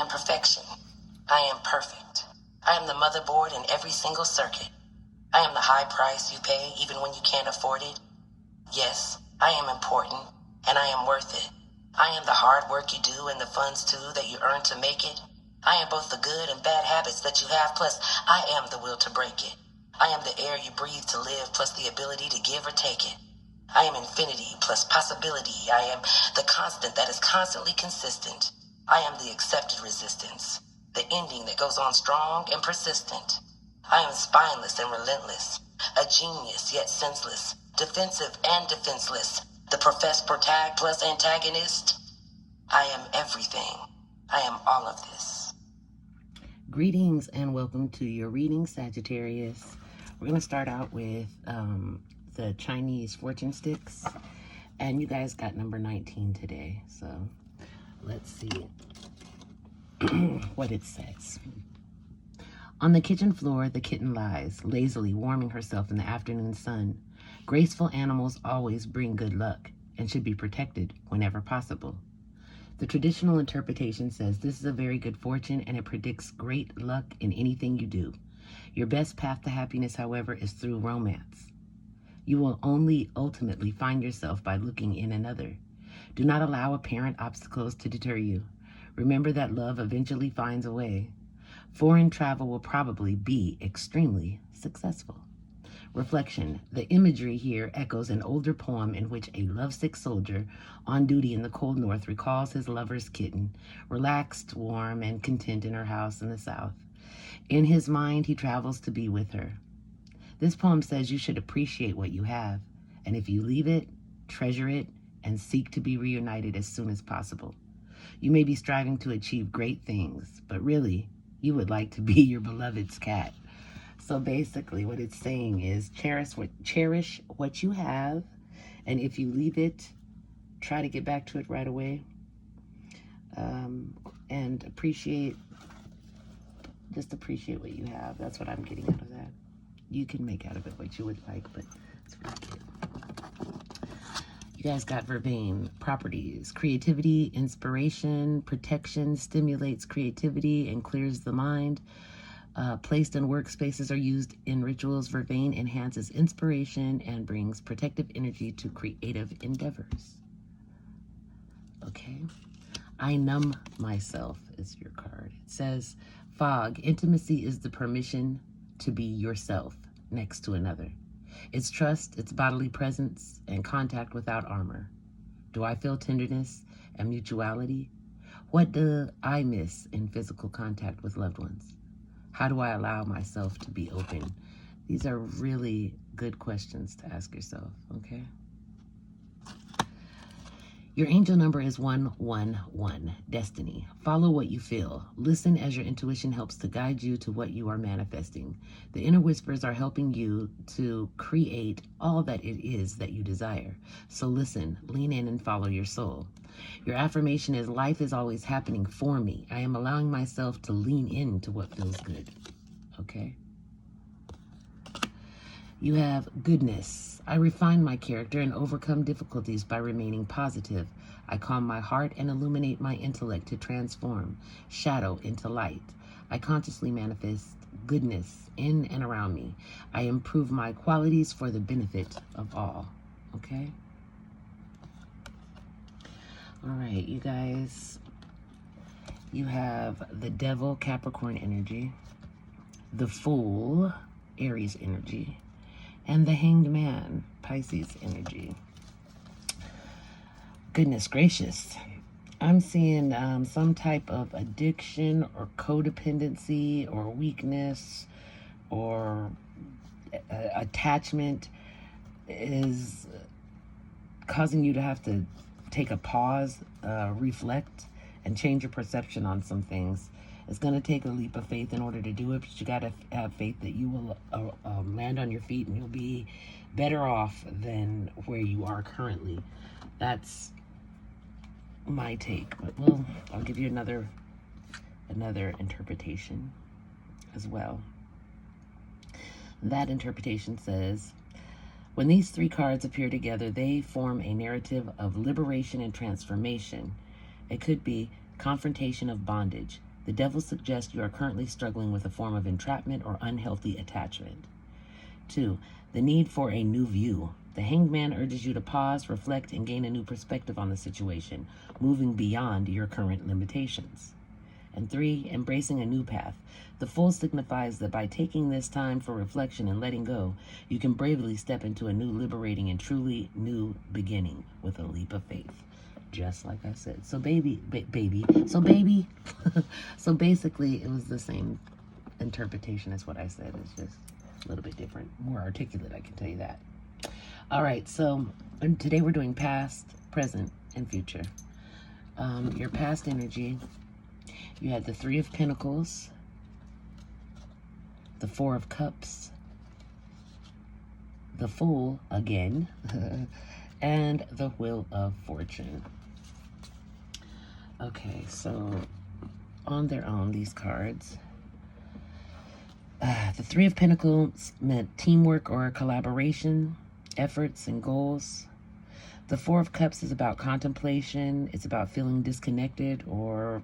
am perfection. I am perfect. I am the motherboard in every single circuit. I am the high price you pay even when you can't afford it. Yes, I am important, and I am worth it. I am the hard work you do and the funds too that you earn to make it. I am both the good and bad habits that you have, plus I am the will to break it. I am the air you breathe to live, plus the ability to give or take it. I am infinity plus possibility. I am the constant that is constantly consistent. I am the accepted resistance, the ending that goes on strong and persistent. I am spineless and relentless, a genius yet senseless, defensive and defenseless, the professed protag plus antagonist. I am everything. I am all of this. Greetings and welcome to your reading, Sagittarius. We're going to start out with the Chinese fortune sticks, and you guys got number 19 today, so let's see what it says. On the kitchen floor, the kitten lies, lazily warming herself in the afternoon sun. Graceful animals always bring good luck and should be protected whenever possible. The traditional interpretation says this is a very good fortune and it predicts great luck in anything you do. Your best path to happiness, however, is through romance. You will only ultimately find yourself by looking in another. Do not allow apparent obstacles to deter you. Remember that love eventually finds a way. Foreign travel will probably be extremely successful. Reflection. The imagery here echoes an older poem in which a lovesick soldier on duty in the cold north recalls his lover's kitten, relaxed, warm, and content in her house in the south. In his mind, he travels to be with her. This poem says you should appreciate what you have, and if you leave it, treasure it, and seek to be reunited as soon as possible. You may be striving to achieve great things, but really, you would like to be your beloved's cat. So basically what it's saying is cherish what you have, and if you leave it, try to get back to it right away, and appreciate what you have. That's what I'm getting out of that. You can make out of it what you would like, but it's really cute. You guys got vervain properties. Creativity, inspiration, protection, stimulates creativity and clears the mind. Placed in workspaces or used in rituals, vervain enhances inspiration and brings protective energy to creative endeavors. Okay. I numb myself is your card. It says, fog. Intimacy is the permission to be yourself next to another. It's trust, it's bodily presence, and contact without armor. Do I feel tenderness and mutuality? What do I miss in physical contact with loved ones? How do I allow myself to be open? These are really good questions to ask yourself, okay? Your angel number is 111, destiny. Follow what you feel. Listen as your intuition helps to guide you to what you are manifesting. The inner whispers are helping you to create all that it is that you desire. So listen, lean in and follow your soul. Your affirmation is, life is always happening for me. I am allowing myself to lean into what feels good. Okay? You have goodness. I refine my character and overcome difficulties by remaining positive. I calm my heart and illuminate my intellect to transform shadow into light. I consciously manifest goodness in and around me. I improve my qualities for the benefit of all. Okay? All right, you guys. You have the Devil, Capricorn energy. The Fool, Aries energy. And the Hanged Man, Pisces energy. Goodness gracious. I'm seeing some type of addiction or codependency or weakness or attachment is causing you to have to take a pause, reflect, and change your perception on some things. It's going to take a leap of faith in order to do it, but you got to have faith that you will land on your feet and you'll be better off than where you are currently. That's my take, but I'll give you another interpretation as well. That interpretation says, when these three cards appear together, they form a narrative of liberation and transformation. It could be confrontation of bondage, The devil suggests you are currently struggling with a form of entrapment or unhealthy attachment. 2. The need for a new view. The Hanged Man urges you to pause, reflect, and gain a new perspective on the situation, moving beyond your current limitations. And 3. Embracing a new path. The Fool signifies that by taking this time for reflection and letting go, you can bravely step into a new, liberating, and truly new beginning with a leap of faith. Just like I said. So baby. So basically, it was the same interpretation as what I said. It's just a little bit different, more articulate, I can tell you that. All right, so today we're doing past, present, and future. Your past energy, you had the Three of Pentacles, the Four of Cups, the Fool again, and the Wheel of Fortune. Okay, so on their own, these cards. The Three of Pentacles meant teamwork or collaboration, efforts and goals. The Four of Cups is about contemplation. It's about feeling disconnected or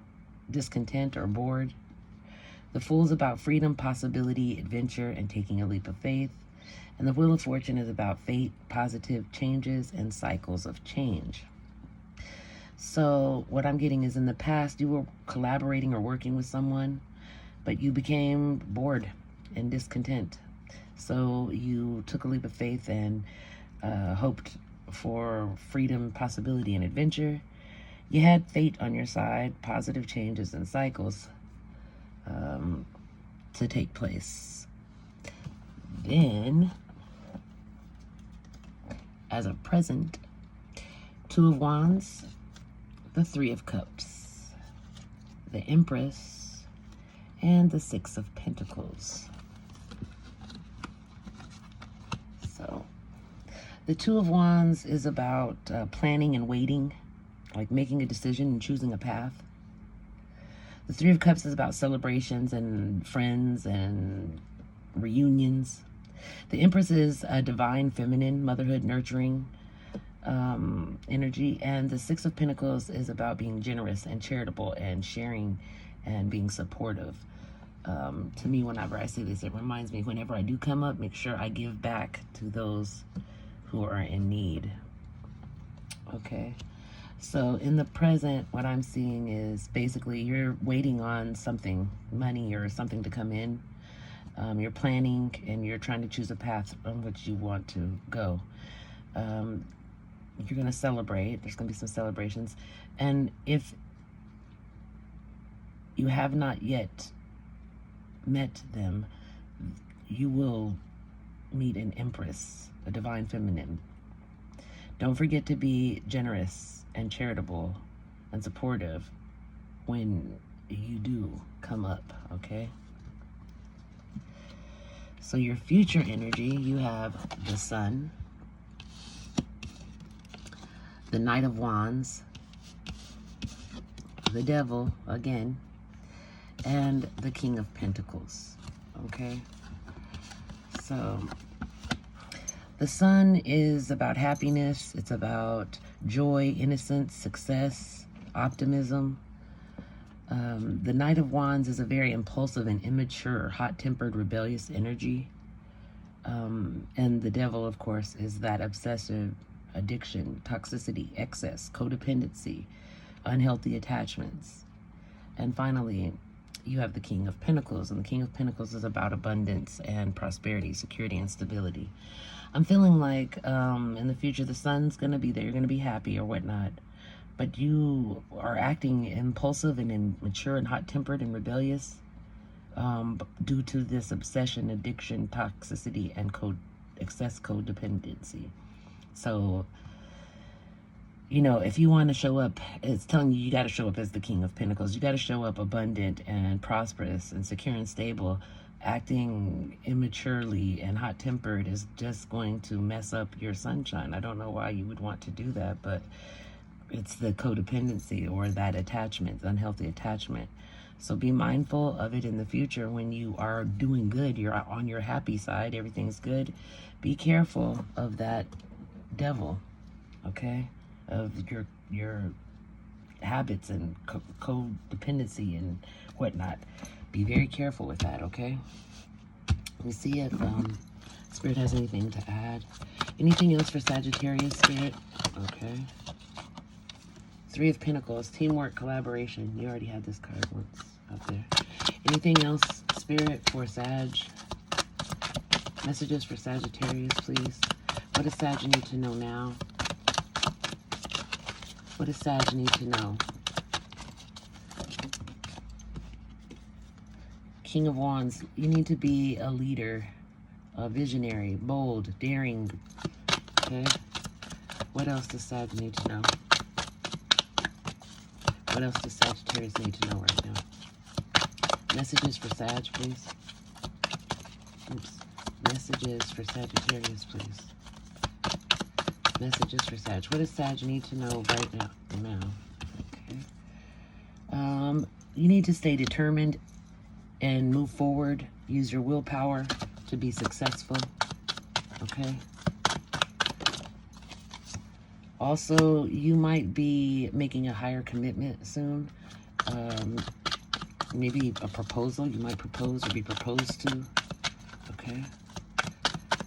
discontent or bored. The Fool is about freedom, possibility, adventure, and taking a leap of faith. And the Wheel of Fortune is about fate, positive changes, and cycles of change. So what I'm getting is in the past, you were collaborating or working with someone, but you became bored and discontent. So you took a leap of faith and hoped for freedom, possibility, and adventure. You had fate on your side, positive changes and cycles to take place. Then, as a present, Two of Wands, the Three of Cups, the Empress, and the Six of Pentacles. So, the Two of Wands is about planning and waiting, like making a decision and choosing a path. The Three of Cups is about celebrations and friends and reunions. The Empress is a divine feminine, motherhood, nurturing energy. And the Six of Pentacles is about being generous and charitable and sharing and being supportive. To me, whenever I say this, it reminds me, whenever I do come up, make sure I give back to those who are in need. Okay. So in the present, what I'm seeing is basically you're waiting on something, money or something to come in. You're planning and you're trying to choose a path on which you want to go. You're going to celebrate. There's going to be some celebrations. And if you have not yet met them, you will meet an Empress, a divine feminine. Don't forget to be generous and charitable and supportive when you do come up, okay? So your future energy, you have the Sun, the Knight of Wands, the Devil, again, and the King of Pentacles, okay? So the Sun is about happiness. It's about joy, innocence, success, optimism. The Knight of Wands is a very impulsive and immature, hot-tempered, rebellious energy. And the Devil, of course, is that obsessive addiction, toxicity, excess, codependency, unhealthy attachments. And finally, you have the King of Pentacles, and the King of Pentacles is about abundance and prosperity, security, and stability. I'm feeling like in the future, the Sun's going to be there. You're going to be happy or whatnot. But you are acting impulsive and immature and hot-tempered and rebellious due to this obsession, addiction, toxicity, and excess codependency. So, you know, if you want to show up, it's telling you got to show up as the King of Pentacles. You got to show up abundant and prosperous and secure and stable. Acting immaturely and hot-tempered is just going to mess up your sunshine. I don't know why you would want to do that, but it's the codependency or that attachment, unhealthy attachment. So be mindful of it in the future when you are doing good. You're on your happy side. Everything's good. Be careful of that devil, okay? Of your habits and codependency and whatnot. Be very careful with that, okay? Let me see if Spirit has anything to add. Anything else for Sagittarius, Spirit? Okay. Three of Pentacles, teamwork, collaboration. You already had this card once up there. Anything else, Spirit, for Sag? Messages for Sagittarius, please. What does Sag need to know now? What does Sag need to know? King of Wands, you need to be a leader, a visionary, bold, daring. Okay? What else does Sag need to know? What else does Sagittarius need to know right now? Messages for Sag, please. Oops. Messages for Sagittarius, please. Messages for Sag. What does Sag need to know right now? Okay. You need to stay determined and move forward. Use your willpower to be successful. Okay. Also, you might be making a higher commitment soon. Maybe a proposal. You might propose or be proposed to. Okay.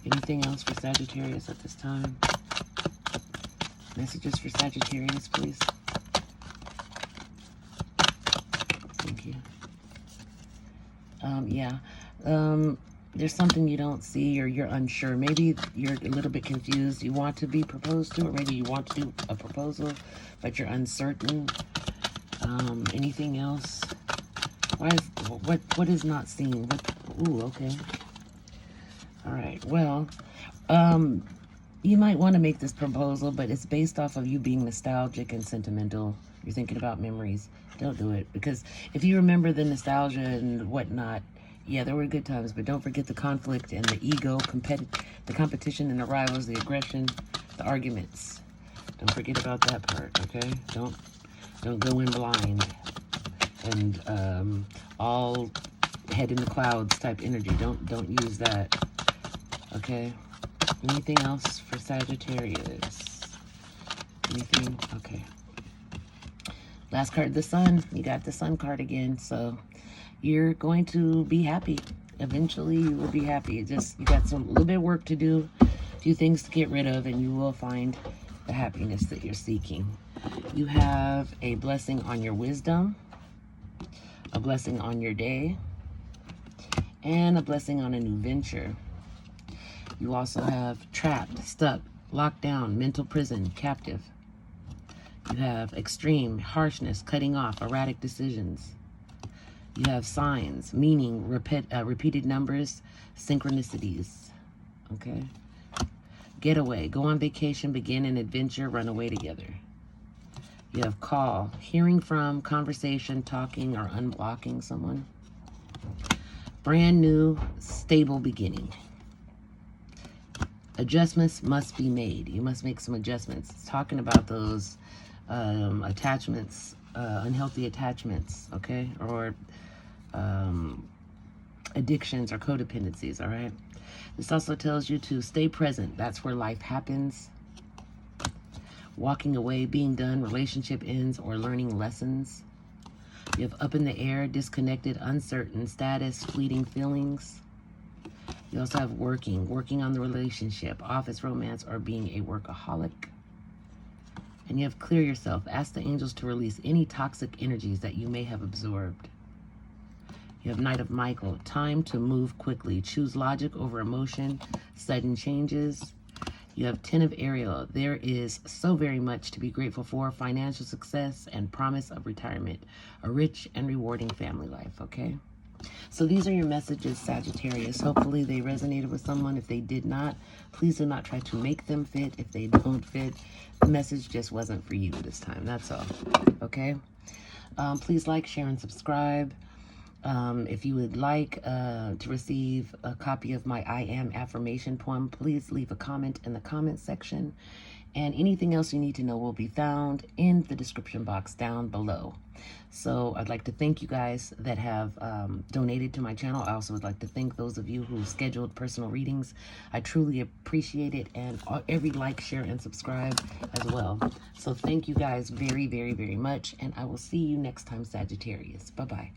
Anything else for Sagittarius at this time? Messages for Sagittarius, please. Thank you. There's something you don't see or you're unsure. Maybe you're a little bit confused. You want to be proposed to, or maybe you want to do a proposal, but you're uncertain. Anything else? What is not seen? Ooh, okay. All right. Well, you might want to make this proposal, but it's based off of you being nostalgic and sentimental. You're thinking about memories. Don't do it, because if you remember the nostalgia and whatnot, yeah, there were good times, but don't forget the conflict and the ego, the competition and the rivals, the aggression, the arguments. Don't forget about that part, okay? Don't go in blind and all head in the clouds type energy. Don't use that, okay? Anything else for Sagittarius? Anything? Okay. Last card, the Sun. You got the Sun card again, so you're going to be happy. Eventually, you will be happy. You got a little bit of work to do, a few things to get rid of, and you will find the happiness that you're seeking. You have a blessing on your wisdom, a blessing on your day, and a blessing on a new venture. You also have trapped, stuck, locked down, mental prison, captive. You have extreme harshness, cutting off, erratic decisions. You have signs, meaning, repeated numbers, synchronicities. Okay? Getaway, go on vacation, begin an adventure, run away together. You have call, hearing from, conversation, talking, or unblocking someone. Brand new, stable beginning. Adjustments must be made. You must make some adjustments. It's talking about those attachments, unhealthy attachments, okay? Or addictions or codependencies, all right? This also tells you to stay present. That's where life happens. Walking away, being done, relationship ends, or learning lessons. You have up in the air, disconnected, uncertain, status, fleeting feelings. You also have working on the relationship, office romance, or being a workaholic. And you have clear yourself. Ask the angels to release any toxic energies that you may have absorbed. You have Knight of Michael, time to move quickly. Choose logic over emotion, sudden changes. You have 10 of Ariel. There is so very much to be grateful for. Financial success and promise of retirement. A rich and rewarding family life, okay? So these are your messages, Sagittarius. Hopefully they resonated with someone. If they did not, please do not try to make them fit. If they don't fit, the message just wasn't for you this time. That's all, okay? Please like, share, and subscribe. If you would like to receive a copy of my I Am affirmation poem, please leave a comment in the comment section. And anything else you need to know will be found in the description box down below. So I'd like to thank you guys that have donated to my channel. I also would like to thank those of you who scheduled personal readings. I truly appreciate it, and every like, share, and subscribe as well. So thank you guys very, very, very much, and I will see you next time, Sagittarius. Bye-bye.